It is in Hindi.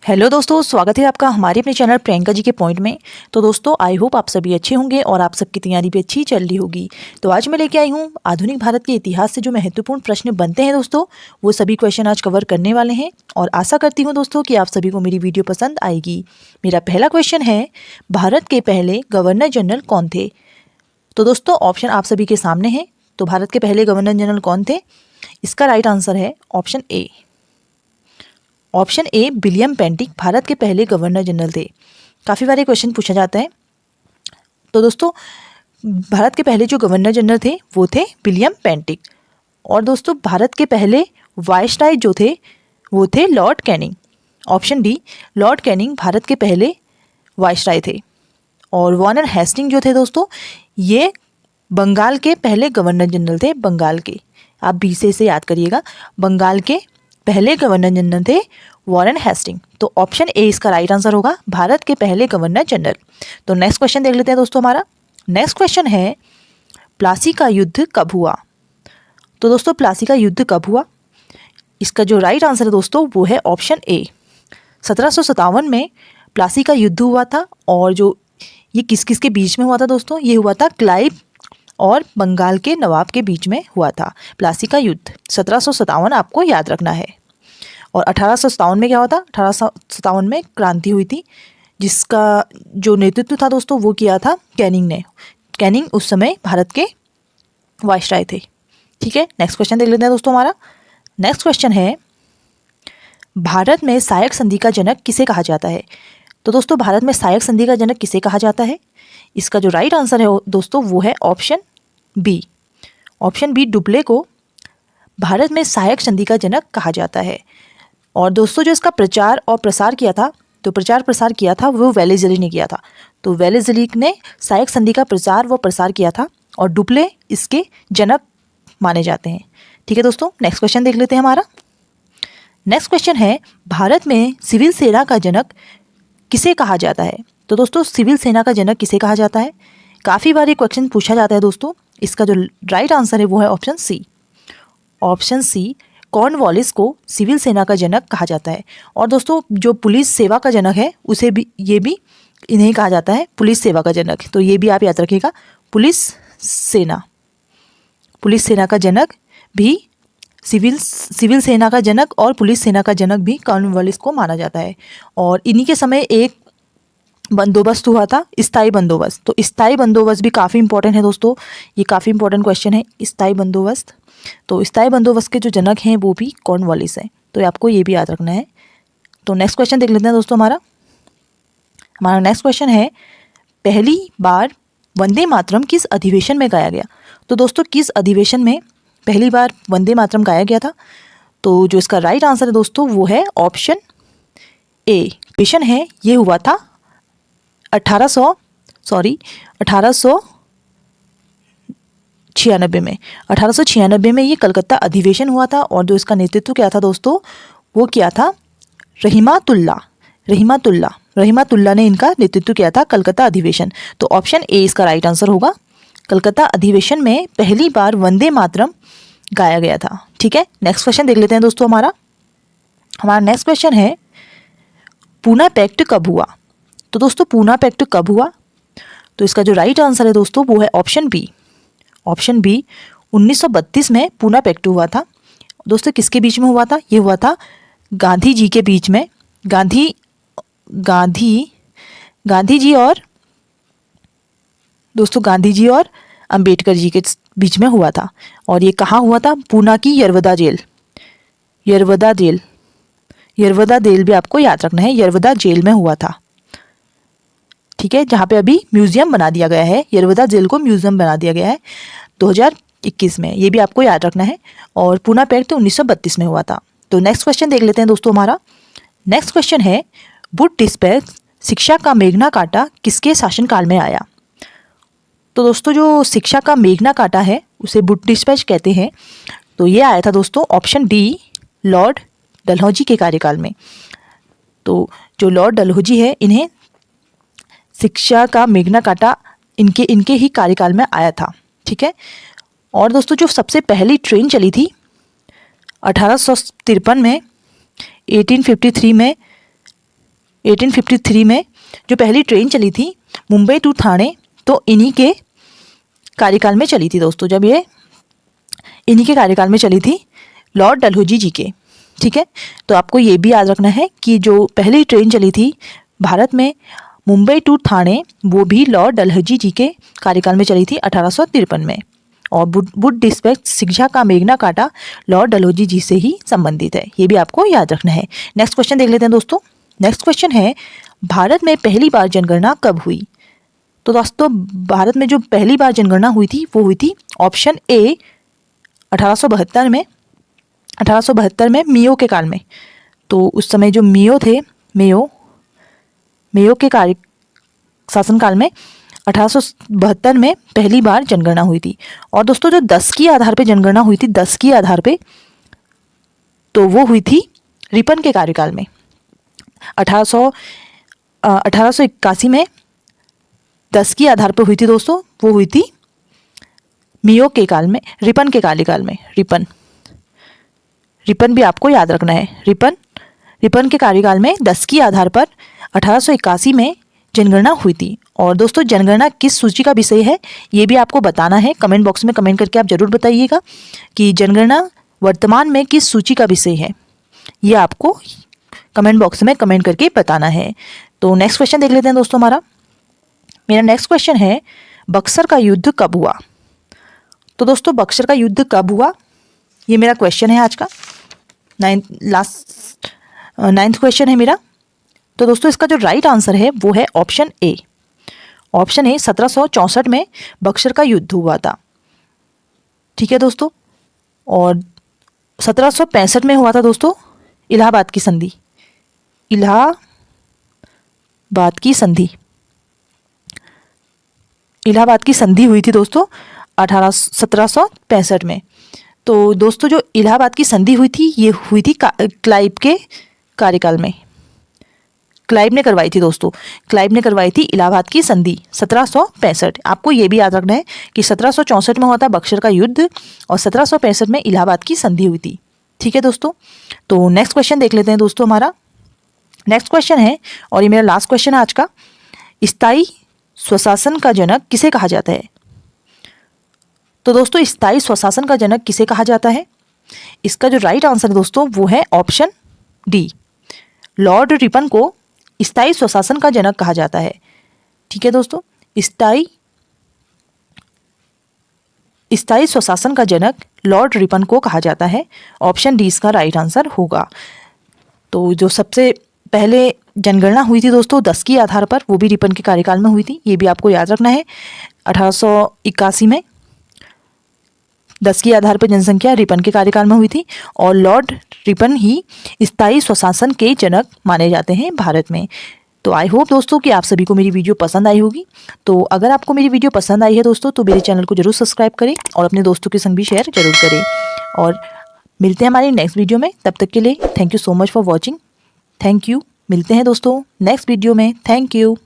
हेलो दोस्तों, स्वागत है आपका हमारे अपने चैनल प्रियंका जी के पॉइंट में। तो दोस्तों आई होप आप सभी अच्छे होंगे और आप सबकी तैयारी भी अच्छी चल रही होगी। तो आज मैं लेके आई हूँ आधुनिक भारत के इतिहास से जो महत्वपूर्ण प्रश्न बनते हैं दोस्तों, वो सभी क्वेश्चन आज कवर करने वाले हैं और आशा करती हूँ दोस्तों कि आप सभी को मेरी वीडियो पसंद आएगी। मेरा पहला क्वेश्चन है, भारत के पहले गवर्नर जनरल कौन थे? तो दोस्तों ऑप्शन आप सभी के सामने हैं। तो भारत के पहले गवर्नर जनरल कौन थे? इसका राइट आंसर है option A. Option A, William Bentinck Bharat के पहले गवर्नर जनरल थे। काफ़ी बार क्वेश्चन पूछा जाता है। तो दोस्तों भारत के पहले जो गवर्नर जनरल थे वो थे विलियम पेंटिक। और दोस्तों भारत के पहले वायसराय जो थे वो थे Lord Canning. Option D, Lord Canning Bharat के पहले वायसराय थे। और वार्नर हेस्टिंग जो थे दोस्तों, ये बंगाल के पहले गवर्नर जनरल थे। बंगाल के, आप बी से इसे याद करिएगा, बंगाल के पहले गवर्नर जनरल थे वारेन हेस्टिंग। तो ऑप्शन ए इसका राइट आंसर होगा, भारत के पहले गवर्नर जनरल। तो नेक्स्ट क्वेश्चन देख लेते हैं दोस्तों हमारा। नेक्स्ट क्वेश्चन है, प्लासी का युद्ध कब हुआ? तो दोस्तों प्लासी का युद्ध कब हुआ? इसका जो राइट आंसर है दोस्तों वो है ऑप्शन ए। 1757 में प्लासी का युद्ध हुआ था। और जो ये किस किस के बीच में हुआ था दोस्तों? ये हुआ था क्लाइव और बंगाल के नवाब के बीच में हुआ था प्लासी का युद्ध। 1757 आपको याद रखना है। और 1857 में क्या हुआ था? 1857 में क्रांति हुई थी, जिसका जो नेतृत्व था दोस्तों वो किया था कैनिंग ने। कैनिंग उस समय भारत के वायसराय थे। ठीक है, नेक्स्ट क्वेश्चन देख लेते हैं दोस्तों हमारा। नेक्स्ट क्वेश्चन है, भारत में सायक संधि का जनक किसे कहा जाता है? तो दोस्तों भारत में सायक संधि का जनक किसे कहा जाता है? इसका जो राइट आंसर है दोस्तों वो है option B. Option B, Dupleix को भारत में सायक संधि का जनक कहा जाता है। और दोस्तों जो इसका प्रचार और प्रसार किया था, तो प्रचार प्रसार किया था वो वेलेज़ली ने किया था। तो वेलेज़ली ने सायक संधि का प्रचार व प्रसार किया था और डुप्ले इसके जनक माने जाते हैं। ठीक है दोस्तों, नेक्स्ट क्वेश्चन देख लेते हैं हमारा। नेक्स्ट क्वेश्चन है, भारत में सिविल सेना का जनक किसे कहा जाता है? तो दोस्तों सिविल सेना का जनक किसे कहा जाता है? काफ़ी बार ये क्वेश्चन पूछा जाता है दोस्तों। इसका जो राइट आंसर है वो है option C. Option C, Cornwallis को सिविल सेना का जनक कहा जाता है। और दोस्तों जो पुलिस सेवा का जनक है उसे भी, ये भी इन्हें कहा जाता है पुलिस सेवा का जनक। तो ये भी आप याद रखिएगा, पुलिस सेना का जनक भी सिविल सेना का जनक और पुलिस सेना का जनक भी कॉर्नवालिस को माना जाता है। और इन्हीं के समय एक बंदोबस्त हुआ था, स्थायी बंदोबस्त। तो स्थायी बंदोबस्त भी काफ़ी इंपॉर्टेंट है दोस्तों, ये काफ़ी इंपॉर्टेंट क्वेश्चन है, स्थायी बंदोबस्त। तो स्थायी बंदोबस्त के जो जनक हैं वो भी कॉर्नवालिस हैं। तो आपको ये भी याद रखना है। तो नेक्स्ट क्वेश्चन देख लेते हैं दोस्तों हमारा नेक्स्ट क्वेश्चन है, पहली बार वंदे मातरम किस अधिवेशन में गाया गया? तो दोस्तों किस अधिवेशन में पहली बार वंदे मातरम गाया गया था? तो जो इसका राइट आंसर है दोस्तों वो है ऑप्शन ए। अधिवेशन है ये हुआ था 1896 में ये कलकत्ता अधिवेशन हुआ था। और जो इसका नेतृत्व किया था दोस्तों वो किया था रहीमातुल्ला ने इनका नेतृत्व किया था कलकत्ता अधिवेशन। तो ऑप्शन ए इसका राइट आंसर होगा। कलकत्ता अधिवेशन में पहली बार वंदे मातरम गाया गया था। ठीक है, नेक्स्ट क्वेश्चन देख लेते हैं दोस्तों हमारा नेक्स्ट क्वेश्चन है, पूना पैक्ट कब हुआ? तो दोस्तों पूना पैक्ट कब हुआ? तो इसका जो राइट आंसर है दोस्तों वो है ऑप्शन बी। ऑप्शन बी, 1932 में पूना पैक्ट हुआ था। दोस्तों किसके बीच में हुआ था? ये हुआ था गांधी जी के बीच में। गांधी जी और अंबेडकर जी के बीच में हुआ था। और ये कहाँ हुआ था? पूना की यरवदा जेल भी आपको याद रखना है, यरवदा जेल में हुआ था। ठीक है, जहाँ पे अभी म्यूजियम बना दिया गया है, यरवदा जेल को म्यूजियम बना दिया गया है 2021 में, ये भी आपको याद रखना है। और पूना पैक्ट 1932 में हुआ था। तो नेक्स्ट क्वेश्चन देख लेते हैं दोस्तों नेक्स्ट क्वेश्चन है, वुड डिस्पैच शिक्षा का मेघना काटा किसके शासनकाल में आया? तो दोस्तों जो शिक्षा का मेघना काटा है उसे वुड डिस्पैच कहते हैं। तो ये आया था दोस्तों ऑप्शन डी, लॉर्ड डलहौजी के कार्यकाल में। तो जो लॉर्ड डलहौजी है, इन्हें शिक्षा का मेघना काटा इनके ही कार्यकाल में आया था। ठीक है, और दोस्तों जो सबसे पहली ट्रेन चली थी 1853 में, 1853 में 1853 में जो पहली ट्रेन चली थी मुंबई टू ठाणे, तो इन्हीं के कार्यकाल में चली थी दोस्तों। जब ये इन्हीं के कार्यकाल में चली थी लॉर्ड डलहौजी जी के। ठीक है, तो आपको ये भी याद रखना है कि जो पहली ट्रेन चली थी भारत में मुंबई टू ठाणे, वो भी लॉर्ड डलहौजी जी के कार्यकाल में चली थी 1853 में। और वुड डिस्पेच शिक्षा का मेघना काटा लॉर्ड डलहौजी जी से ही संबंधित है, ये भी आपको याद रखना है। नेक्स्ट क्वेश्चन देख लेते हैं दोस्तों। नेक्स्ट क्वेश्चन है, भारत में पहली बार जनगणना कब हुई? तो दोस्तों भारत में जो पहली बार जनगणना हुई थी वो हुई थी ऑप्शन ए 1872 में, 1872 में मियो के काल में। तो उस समय जो मियो थे, मेयो के कार्य शासनकाल में 1872 में पहली बार जनगणना हुई थी। और दोस्तों जो 10 की आधार पे जनगणना हुई थी, 10 की आधार पे, तो वो हुई थी रिपन के कार्यकाल में 1881 में 10 की आधार पे हुई थी दोस्तों, वो हुई थी मियो के काल में, रिपन के कार्यकाल में। रिपन भी आपको याद रखना है। रिपन के कार्यकाल में 10 की आधार पर 1881 में जनगणना हुई थी। और दोस्तों जनगणना किस सूची का विषय है ये भी आपको बताना है। कमेंट बॉक्स में कमेंट करके आप जरूर बताइएगा कि जनगणना वर्तमान में किस सूची का विषय है, ये आपको कमेंट बॉक्स में कमेंट करके बताना है। तो नेक्स्ट क्वेश्चन देख लेते हैं दोस्तों। मेरा नेक्स्ट क्वेश्चन है, बक्सर का युद्ध कब हुआ? तो दोस्तों बक्सर का युद्ध कब हुआ, ये मेरा क्वेश्चन है आज का, नाइन्थ क्वेश्चन है मेरा। तो दोस्तों इसका जो राइट आंसर है वो है ऑप्शन ए। 1764 में बक्सर का युद्ध हुआ था। ठीक है दोस्तों, और 1765 में हुआ था दोस्तों इलाहाबाद की संधि। इलाहाबाद की संधि हुई थी दोस्तों 1765 में। तो दोस्तों जो इलाहाबाद की संधि हुई थी ये हुई थी क्लाइव के कार्यकाल में। क्लाइव ने करवाई थी दोस्तों, क्लाइव ने करवाई थी इलाहाबाद की संधि 1765। आपको ये भी याद रखना है कि 1764 में हुआ था बक्सर का युद्ध और 1765 में इलाहाबाद की संधि हुई थी। ठीक है दोस्तों, तो नेक्स्ट क्वेश्चन देख लेते हैं दोस्तों। हमारा नेक्स्ट क्वेश्चन है, और ये मेरा लास्ट क्वेश्चन है आज का, स्थायी स्वशासन का जनक किसे कहा जाता है? तो दोस्तों स्थायी स्वशासन का जनक किसे कहा जाता है? इसका जो राइट आंसर है दोस्तों वो है ऑप्शन डी। लॉर्ड रिपन को स्थायी स्वशासन का जनक कहा जाता है। ठीक है दोस्तों, स्थायी स्वशासन का जनक लॉर्ड रिपन को कहा जाता है। ऑप्शन डी इसका राइट आंसर होगा। तो जो सबसे पहले जनगणना हुई थी दोस्तों 10 की आधार पर, वो भी रिपन के कार्यकाल में हुई थी, ये भी आपको याद रखना है। 1881 में 10 की आधार पर जनसंख्या रिपन के कार्यकाल में हुई थी और लॉर्ड रिपन ही स्थायी स्वशासन के जनक माने जाते हैं भारत में। तो आई होप दोस्तों कि आप सभी को मेरी वीडियो पसंद आई होगी। तो अगर आपको मेरी वीडियो पसंद आई है दोस्तों तो मेरे चैनल को जरूर सब्सक्राइब करें और अपने दोस्तों के संग भी शेयर जरूर करें। और मिलते हैं हमारी नेक्स्ट वीडियो में, तब तक के लिए thank you so much for watching. Thank you, मिलते हैं दोस्तों नेक्स्ट वीडियो में। Thank you.